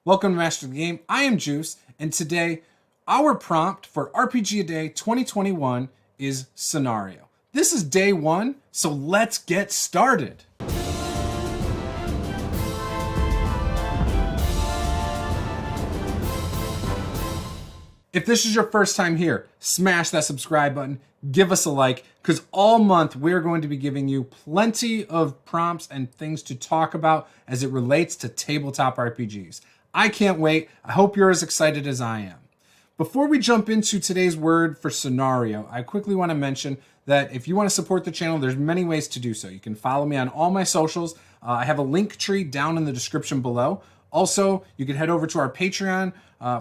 Welcome to Master the Game. I am Juice, and today our prompt for RPG A Day 2021 is Scenario. This is day one, so let's get started. If this is your first time here, smash that subscribe button, give us a like, because all month we're going to be giving you plenty of prompts and things to talk about as it relates to tabletop RPGs. I can't wait. I hope you're as excited as I am. Before we jump into today's word for scenario, I quickly want to mention that if you want to support the channel, there's many ways to do so. You can follow me on all my socials. I have a link tree down in the description below. Also, you can head over to our Patreon,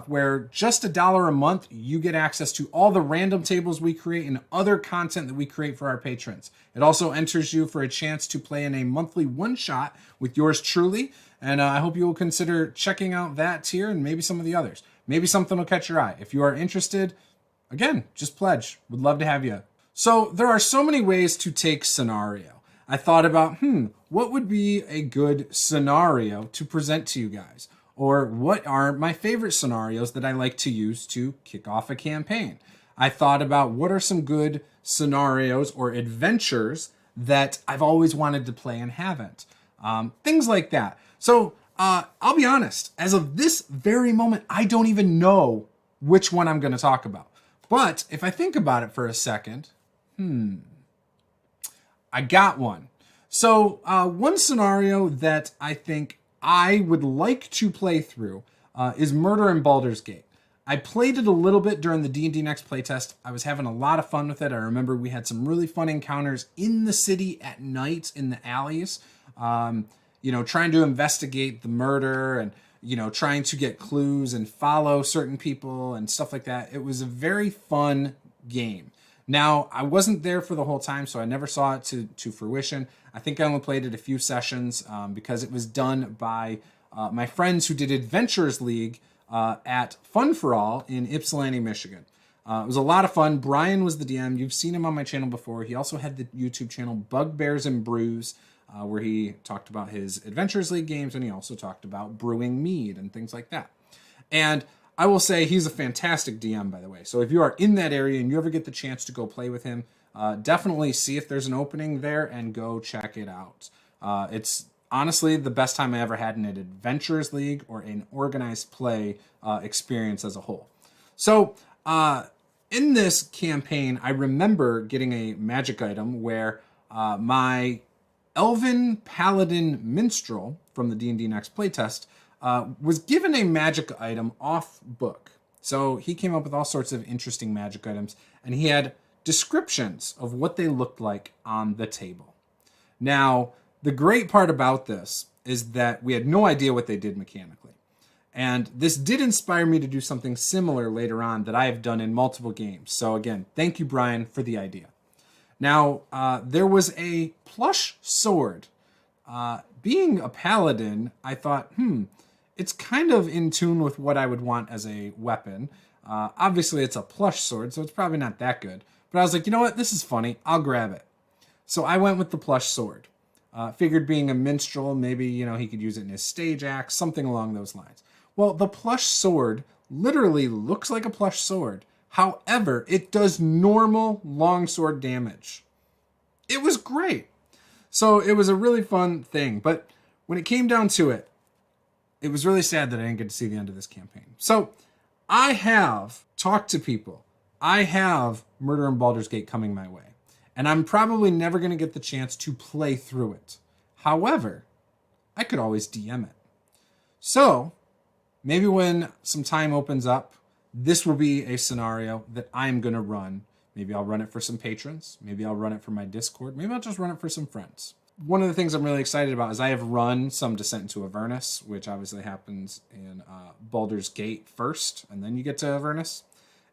where just $1 a month, you get access to all the random tables we create and other content that we create for our patrons. It also enters you for a chance to play in a monthly one-shot with yours truly, and I hope you will consider checking out that tier and maybe some of the others. Maybe something will catch your eye. If you are interested, again, just pledge. Would love to have you. So there are so many ways to take scenario. I thought about, what would be a good scenario to present to you guys? Or what are my favorite scenarios that I like to use to kick off a campaign? I thought about what are some good scenarios or adventures that I've always wanted to play and haven't. Things like that. So I'll be honest, as of this very moment, I don't even know which one I'm going to talk about. But if I think about it for a second, I got one. So one scenario that I think I would like to play through is Murder in Baldur's Gate. I played it a little bit during the D&D Next playtest. I was having a lot of fun with it. I remember we had some really fun encounters in the city at night in the alleys, trying to investigate the murder and, trying to get clues and follow certain people and stuff like that. It was a very fun game. Now, I wasn't there for the whole time, so I never saw it to fruition. I think I only played it a few sessions because it was done by my friends who did Adventurers League at Fun for All in Ypsilanti, Michigan. It was a lot of fun. Brian was the DM. You've seen him on my channel before. He also had the YouTube channel Bugbears and Brews, where he talked about his Adventurers League games, and he also talked about brewing mead and things like that. And I will say he's a fantastic DM, by the way. So if you are in that area and you ever get the chance to go play with him, definitely see if there's an opening there and go check it out. It's honestly the best time I ever had in an Adventurers League or an organized play experience as a whole. So in this campaign, I remember getting a magic item where my Elven Paladin Minstrel from the D&D Next playtest was given a magic item off book. So he came up with all sorts of interesting magic items, and he had descriptions of what they looked like on the table. Now, the great part about this is that we had no idea what they did mechanically. And this did inspire me to do something similar later on that I have done in multiple games. So again, thank you, Brian, for the idea. Now, there was a plush sword. Being a paladin, I thought, it's kind of in tune with what I would want as a weapon. Obviously, it's a plush sword, so it's probably not that good. But I was like, you know what? This is funny. I'll grab it. So I went with the plush sword. Figured being a minstrel, maybe, he could use it in his stage act, something along those lines. Well, the plush sword literally looks like a plush sword. However, it does normal longsword damage. It was great. So it was a really fun thing. But when it came down to it, it was really sad that I didn't get to see the end of this campaign. So I have talked to people. I have Murder in Baldur's Gate coming my way. And I'm probably never going to get the chance to play through it. However, I could always DM it. So maybe when some time opens up, this will be a scenario that I'm going to run. Maybe I'll run it for some patrons. Maybe I'll run it for my Discord. Maybe I'll just run it for some friends. One of the things I'm really excited about is I have run some Descent into Avernus, which obviously happens in Baldur's Gate first, and then you get to Avernus.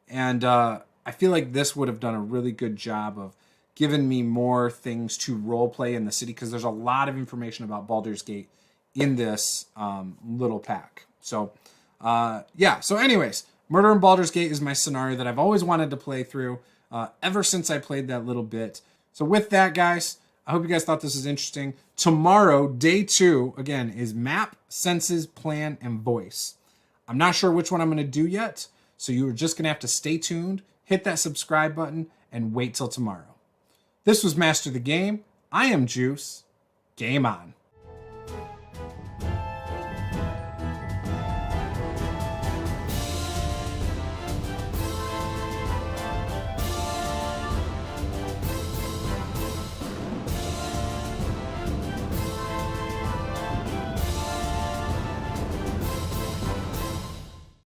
And I feel like this would have done a really good job of giving me more things to roleplay in the city, because there's a lot of information about Baldur's Gate in this little pack. So, So anyways, Murder in Baldur's Gate is my scenario that I've always wanted to play through ever since I played that little bit. So with that, guys, I hope you guys thought this was interesting. Tomorrow, day 2, again, is map, senses, plan, and voice. I'm not sure which one I'm going to do yet, so you're just going to have to stay tuned, hit that subscribe button, and wait till tomorrow. This was Master the Game. I am Juice. Game on.